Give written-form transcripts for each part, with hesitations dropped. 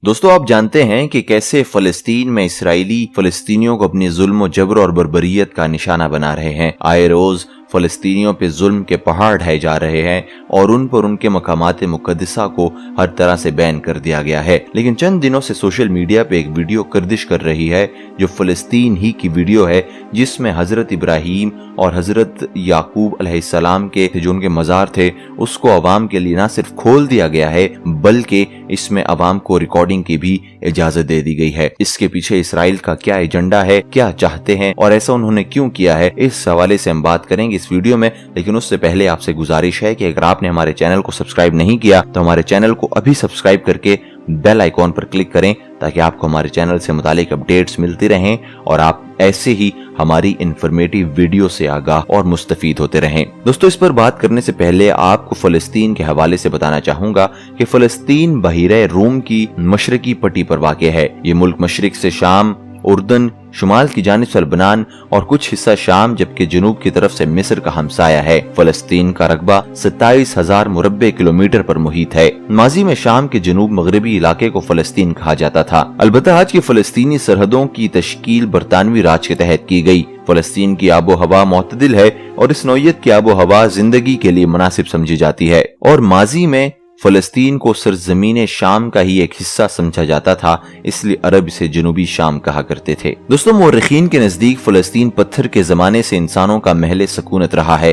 दोस्तों, आप जानते हैं कि कैसे फलस्तीन में इसराइली फलस्तीनियों को अपनी जुल्म और जबर और बर्बरियत का निशाना बना रहे हैं। आए रोज फलस्तीनियों पे जुल्म के पहाड़ ढाए जा रहे हैं और उन पर उनके मकामात मुकद्दसा को हर तरह से बैन कर दिया गया है। लेकिन चंद दिनों से सोशल मीडिया पे एक वीडियो गर्दिश कर रही है जो फलस्तीन ही की वीडियो है, जिसमें हजरत इब्राहीम और हजरत याकूब अलैहिस्सलाम के जो उनके मज़ार थे उसको अवाम के लिए ना सिर्फ खोल दिया गया है बल्कि इसमें अवाम को रिकॉर्डिंग की भी इजाजत दे दी गई है। इसके पीछे इसराइल का क्या एजेंडा है, क्या चाहते हैं और ऐसा उन्होंने क्यों किया है, इस हवाले से हम बात करेंगे इस वीडियो में। लेकिन उससे पहले आपसे गुजारिश है कि अगर आपने हमारे चैनल को सब्सक्राइब नहीं किया तो हमारे चैनल को अभी सब्सक्राइब करके बेल आइकॉन पर क्लिक करें ताकि आपको हमारे चैनल से मुतालिक अपडेट्स मिलती रहें और आप ऐसे ही हमारी इंफॉर्मेटिव वीडियो से आगाह और मुस्तफीद होते रहें। दोस्तों, इस पर बात करने से पहले आपको फलस्तीन के हवाले से बताना चाहूंगा कि फलस्तीन बहीरे रूम की मशरकी पट्टी पर वाक़ है। ये मुल्क मशरिक से शाम, उर्दन, शुमाल की जानिब से लबनान और कुछ हिस्सा शाम जबकि जनूब की तरफ से मिस्र का हमसाया है। फलस्तीन का रकबा 27,000 मुरब्बे किलोमीटर पर मुहित है। माजी में शाम के जनूब मगरबी इलाके को फलस्तीन कहा जाता था। अलबत्ता आज की फलस्तीनी सरहदों की तश्कील बरतानवी राज के तहत की गई। फलस्तीन की आबो हवा मुतदिल है और इस नौयत की आबो हवा जिंदगी के लिए मुनासिब समझी जाती है और माजी में फलस्तीन को सरजमीन शाम का ही एक हिस्सा समझा जाता था, इसलिए अरब इसे जनूबी शाम कहा करते थे। दोस्तों, मुर्रिखीन के नजदीक फलस्तीन पत्थर के जमाने से इंसानों का महल सकूनत रहा है।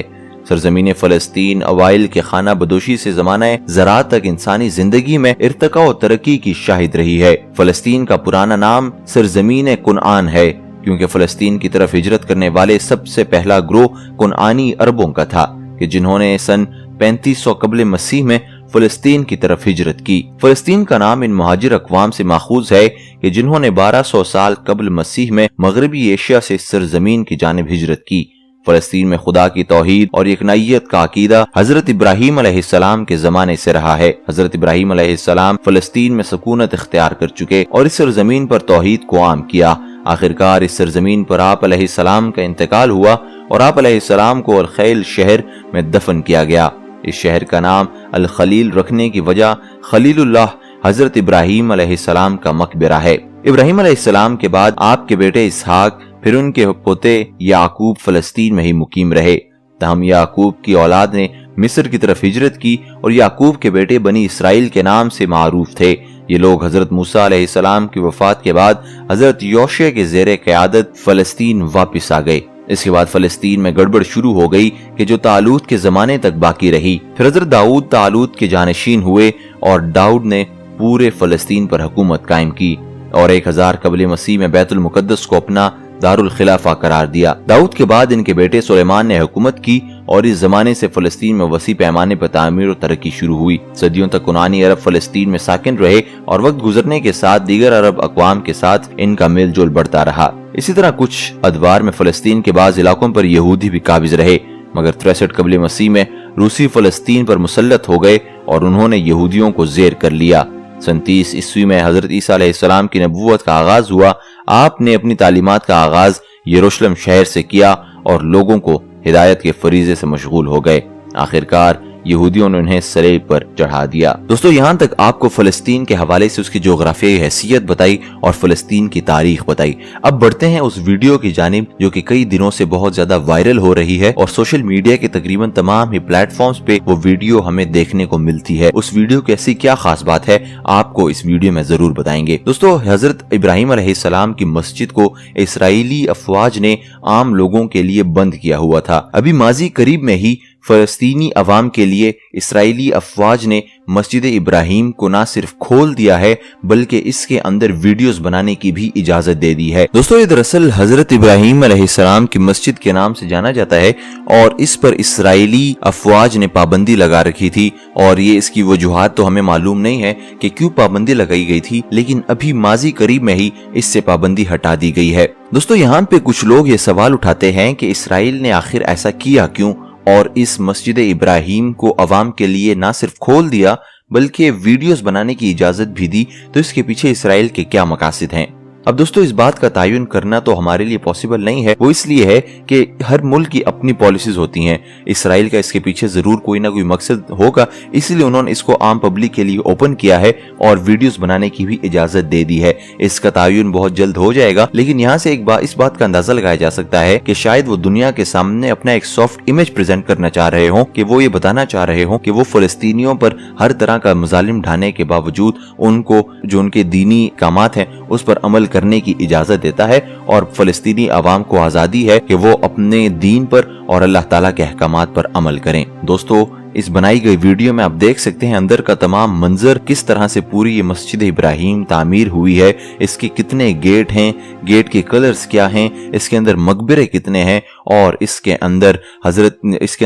सरजमीन फलस्तीन अवाइल के खाना बदोशी से जमाना ज़राअत तक इंसानी जिंदगी में इर्तका और तरक्की की शाहिद रही है। फलस्तीन का पुराना नाम सरजमीन कुनआन है क्योंकि फलस्तीन की तरफ हिजरत करने वाले सबसे पहला ग्रोह कुनआनी अरबों का था कि जिन्होंने सन 3500 कबल मसीह में फलस्तीन की तरफ हिजरत की। फलस्तीन का नाम इन मुहाजिर अक़वाम से माखूज है कि जिन्होंने 1200 साल कबल मसीह में मगरबी एशिया से सरजमीन की जानिब हिजरत की। फलस्तीन में खुदा की तौहीद और यकनाइयत का अकीदा हजरत इब्राहीम अलैहिस्सलाम के जमाने से रहा है। हजरत इब्राहीम अलैहिस्सलाम फलस्तीन में सकूनत इख्तियार कर चुके और इस सरजमीन पर तौहीद को आम किया। आखिरकार इस सरजमीन पर आप अलैहिस्सलाम का इंतकाल हुआ और आप अलैहिस्सलाम को अल-खैल शहर में दफन किया गया। इस शहर का नाम अल खलील रखने की वजह खलीलुल्लाह हजरत इब्राहीम अलैहिस्सलाम का मकबरा है। इब्राहीम अलैहिस्सलाम के बाद आपके बेटे इसहाक फिर उनके पोते याकूब फलस्तीन में ही मुकीम रहे। तहम याकूब की औलाद ने मिस्र की तरफ हिजरत की और याकूब के बेटे बनी इसराइल के नाम से मारूफ थे। ये लोग हजरत मूसा अलैहिस्सलाम की वफात के बाद हजरत योशे के ज़ेरे क़यादत फलस्तीन वापस आ गए। इसके बाद फलस्तीन में गड़बड़ शुरू हो गई कि जो तालूत के जमाने तक बाकी रही। फिर हजरत दाऊद तालूत के जानशीन हुए और दाऊद ने पूरे फलस्तीन पर हुकूमत कायम की और 1000 कबल मसीह में बैतुल मुकद्दस को अपना दारुल खिलाफा करार दिया। दाऊद के बाद इनके बेटे सुलेमान ने हुकूमत की और इस जमाने से फलस्तीन में वसी पैमाने पर तामीर और तरक्की शुरू हुई। सदियों तक कुनानी अरब फलस्तीन में साकिन रहे और वक्त गुजरने के साथ दीगर अरब अक़वाम के साथ इनका मेल जोल बढ़ता रहा। इसी तरह कुछ अदवार में फलस्तीन के बाद इलाकों पर यहूदी भी काबिज रहे, मगर 63 कबल मसीह में रूसी फलस्तीन पर मुसल्लत हो गए और उन्होंने यहूदियों को जेर कर लिया। सन 30 ईस्वी में हजरत ईसा अलैहिस्सलाम की नबूवत का आगाज हुआ। आपने अपनी तालीमात का आगाज यरूशलेम शहर से किया और लोगों को हिदायत के फरीजे से मशगूल हो गए। आखिरकार यहूदियों ने उन्हें सलीब पर चढ़ा दिया। दोस्तों, यहाँ तक आपको फलस्तीन के हवाले से उसकी जोग्राफियाई हैसियत बताई और फलस्तीन की तारीख बताई। अब बढ़ते हैं उस वीडियो की जानिब जो कि कई दिनों से बहुत ज्यादा वायरल हो रही है और सोशल मीडिया के तकरीबन तमाम ही प्लेटफॉर्म्स पे वो वीडियो हमें देखने को मिलती है। उस वीडियो की ऐसी क्या खास बात है, आपको इस वीडियो में जरूर बताएंगे। दोस्तों, हजरत इब्राहीम अलैहिस्सलाम की मस्जिद को इसराइली अफवाज ने आम लोगों के लिए बंद किया हुआ था। अभी माजी करीब में ही फलस्तीनी अवाम के लिए इसराइली अफवाज ने मस्जिद इब्राहीम को न सिर्फ खोल दिया है बल्कि इसके अंदर वीडियोस बनाने की भी इजाजत दे दी है। दोस्तों, ये दरअसल हजरत इब्राहीम अलैहिस्सलाम की मस्जिद के नाम से जाना जाता है और इस पर इसराइली अफवाज ने पाबंदी लगा रखी थी और ये इसकी वजूहात तो हमें मालूम नहीं है कि क्यों पाबंदी लगाई गई थी, लेकिन अभी माजी करीब में ही इससे पाबंदी हटा दी गई है। दोस्तों, यहाँ पे कुछ लोग ये सवाल उठाते हैं कि इसराइल ने आखिर ऐसा किया क्यों और इस मस्जिद इब्राहीम को अवाम के लिए ना सिर्फ खोल दिया बल्कि वीडियोस बनाने की इजाजत भी दी, तो इसके पीछे इसराइल के क्या मकासद हैं। अब दोस्तों इस बात का तयन करना तो हमारे लिए पॉसिबल नहीं है। वो इसलिए है कि हर मुल्क की अपनी पॉलिसीज होती हैं। इसराइल का इसके पीछे जरूर कोई ना कोई मकसद होगा, इसलिए उन्होंने इसको आम पब्लिक के लिए ओपन किया है और वीडियोस बनाने की भी इजाजत दे दी है। इसका तयन बहुत जल्द हो जाएगा, लेकिन यहाँ से इस बात का अंदाजा लगाया जा सकता है कि शायद वो दुनिया के सामने अपना एक सॉफ्ट इमेज प्रेजेंट करना चाह रहे हो, कि वो ये बताना चाह रहे हो कि वो फलस्तीनियों पर हर तरह का मजालिम ढाने के बावजूद उनको जो उनके दीनी कामात हैं उस पर अमल करने की इजाजत देता है और फलस्तीनी अवाम को आजादी है कि वो अपने दीन पर और अल्लाह ताला के अहकामात पर अमल करें। दोस्तों इस बनाई गई वीडियो में आप देख सकते हैं अंदर का तमाम मंजर, किस तरह से पूरी ये मस्जिद इब्राहिम तामीर हुई है, इसके कितने गेट हैं, गेट के कलर्स क्या हैं, इसके अंदर मकबरे कितने हैं और इसके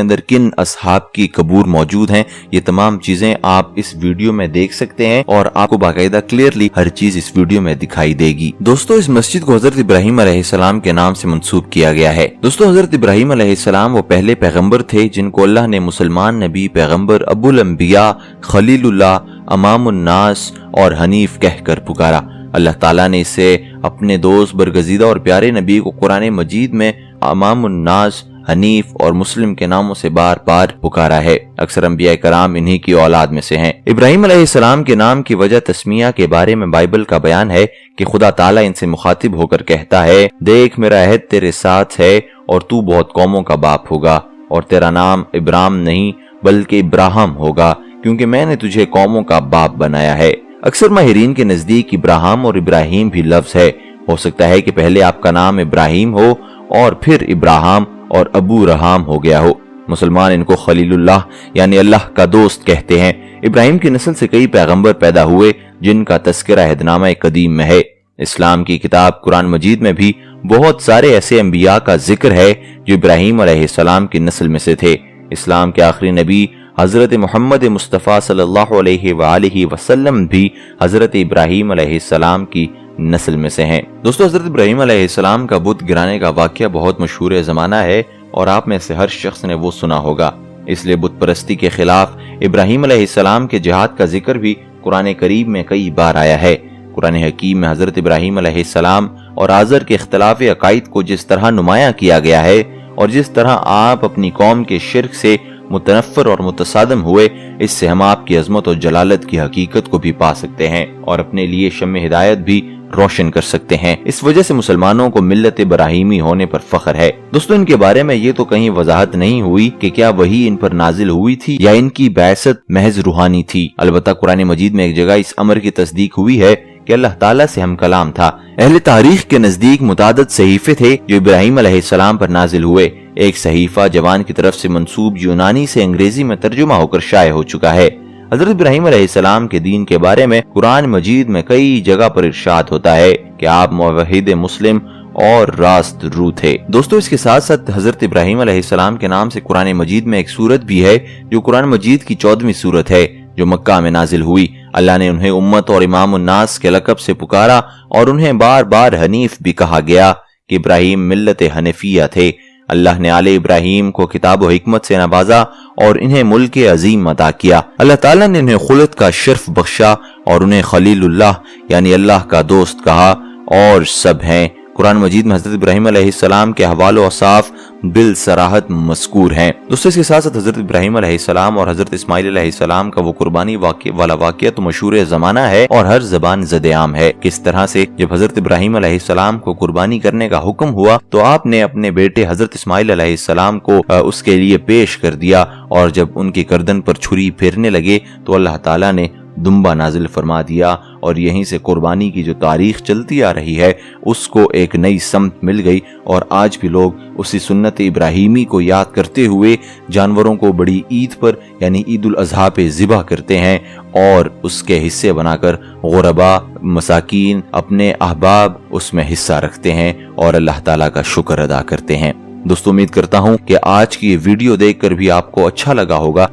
अंदर किन असहाब की कबूर मौजूद हैं। ये तमाम चीजें आप इस वीडियो में देख सकते हैं और आपको बाकायदा क्लियरली हर चीज इस वीडियो में दिखाई देगी। दोस्तों इस मस्जिद को हजरत इब्राहिम अलैहिस्सलाम के नाम से मंसूब किया गया है। दोस्तों हजरत इब्राहिम अलैहिस्सलाम वो पहले पैगंबर थे जिनको अल्लाह ने मुसलमान नबी, पैगंबर, अबुल अंबिया, खलीलुल्लाह, अमामुन नास और हनीफ कहकर पुकारा। अल्लाह ताला ने इसे अपने दोस्त, बरगजीदा और प्यारे नबी को कुरान मजीद में अमामुन नास, हनीफ और मुस्लिम के नामों से बार बार पुकारा है। अक्सर अंबिया कराम इन्हीं की औलाद में से हैं। इब्राहिम अलैहिस्सलाम के नाम की वजह तस्मिया के बारे में बाइबल का बयान है कि खुदा ताला इनसे मुखातिब होकर कहता है, देख मेरा अहद तेरे साथ है और तू बहुत कौमों का बाप होगा और तेरा नाम इब्राम नहीं बल्कि इब्राहिम होगा, क्योंकि मैंने तुझे कौमों का बाप बनाया है। अक्सर माहिरीन के नजदीक इब्राहिम और इब्राहिम भी लफ्ज है। हो सकता है कि पहले आपका नाम इब्राहिम हो और फिर इब्राहिम और अबू रहाम हो गया हो। मुसलमान इनको खलीलुल्लाह यानी अल्लाह का दोस्त कहते हैं। इब्राहिम की नस्ल से कई पैगंबर पैदा हुए जिनका तस्करा अहदनामा कदीम में है। इस्लाम की किताब कुरान मजीद में भी बहुत सारे ऐसे अंबिया का जिक्र है जो इब्राहिम अलैहिस्सलाम की नस्ल में से थे। इस्लाम के आखिरी नबी हजरत मोहम्मद मुस्तफ़ा सल्लल्लाहु अलैहि वसल्लम भी हजरत इब्राहिम अलैहिस्सलाम की नस्ल में से हैं। दोस्तों हजरत इब्राहिम अलैहिस्सलाम का बुत गिराने का वाक़या बहुत मशहूर ज़माना है और आप में से हर शख्स ने वो सुना होगा। इसलिए बुत परस्ती के खिलाफ इब्राहिम अलैहिस्सलाम के जिहाद का जिक्र भी कुरान करीम में कई बार आया है। कुरान हकीम में हजरत इब्राहिम अलैहिस्सलाम और आज़र के इख्तिलाफ़ अक़ाइद को जिस तरह नुमाया किया गया है और जिस तरह आप अपनी कौम के शिर्क से मुतनफ़र और मुतसादम हुए, इससे हम आपकी अज़मत और जलालत की हकीकत को भी पा सकते हैं और अपने लिए शम्मे हिदायत भी रोशन कर सकते हैं। इस वजह से मुसलमानों को मिल्लत इब्राहिमी होने पर फख्र है। दोस्तों इनके बारे में ये तो कहीं वजाहत नहीं हुई कि क्या वही इन पर नाजिल हुई थी या इनकी बैसत महज रूहानी थी। अलबत्ता कुरान मजीद में एक जगह इस अमर की तस्दीक हुई है कि अल्लाह ताला से हम कलाम था। अहले तारीख के नजदीक मुतादद सहीफे थे जो इब्राहिम अलैहिस्सलाम पर नाजिल हुए। एक सहीफा जवान की तरफ से मंसूब यूनानी से अंग्रेजी में तर्जुमा होकर शाये हो चुका है। हजरत इब्राहिम अलैहिस्सलाम के दीन के बारे में कुरान मजीद में कई जगह पर इरशाद होता है कि आप मुवहिद मुस्लिम और रास्त रू थे। दोस्तों इसके साथ साथ हजरत इब्राहिम अलैहिस्सलाम के नाम से कुरान मजीद में एक सूरत भी है जो कुरान मजीद की 14वीं सूरत है जो मक्का में नाजिल हुई। अल्लाह ने उन्हें उम्मत और इमाम उन्नास के लक़ब से पुकारा और उन्हें बार बार हनीफ भी कहा गया कि इब्राहिम मिल्लत हनफिया थे। अल्लाह ने आले इब्राहिम को किताब और हिकमत से नवाजा और इन्हें मुल्क अजीम अता किया। अल्लाह ताला ने इन्हें खुलत का शर्फ बख्शा और उन्हें खलीलुल्लाह यानी अल्लाह का दोस्त कहा और सब हैं। कुरान मजीद में हजरत इब्राहिम अलैहिस्सलाम के हवाल और औसाफ बिल सराहत मज़कूर हैं। दोस्तों इसके साथ साथ हजरत इब्राहिम अलैहिस्सलाम और हजरत इस्माइल अलैहिस्सलाम का वो कुर्बानी वाला वाक़या तो मशहूर ज़माना है और हर ज़बान ज़द-ए-आम है। किस तरह से जब हजरत इब्राहिम अलैहिस्सलाम को कुर्बानी करने का हुक्म हुआ तो आपने अपने बेटे हजरत इस्माइल अलैहिस्सलाम को उसके लिए पेश कर दिया और जब उनकी गर्दन पर छुरी फेरने लगे तो अल्लाह ताला ने दुम्बा नाजिल फरमा दिया और यहीं से कुर्बानी की जो तारीख चलती आ रही है उसको एक नई समत मिल गई और आज भी लोग उसी सुन्नत इब्राहिमी को याद करते हुए जानवरों को बड़ी ईद पर यानी ईद उल अज़हा पे ज़िबा करते हैं और उसके हिस्से बनाकर गुरबा मसाकीन अपने अहबाब उसमें हिस्सा रखते हैं और अल्लाह ताला का शुक्र अदा करते हैं। दोस्तों उम्मीद करता हूँ कि आज की ये वीडियो देखकर भी आपको अच्छा लगा होगा।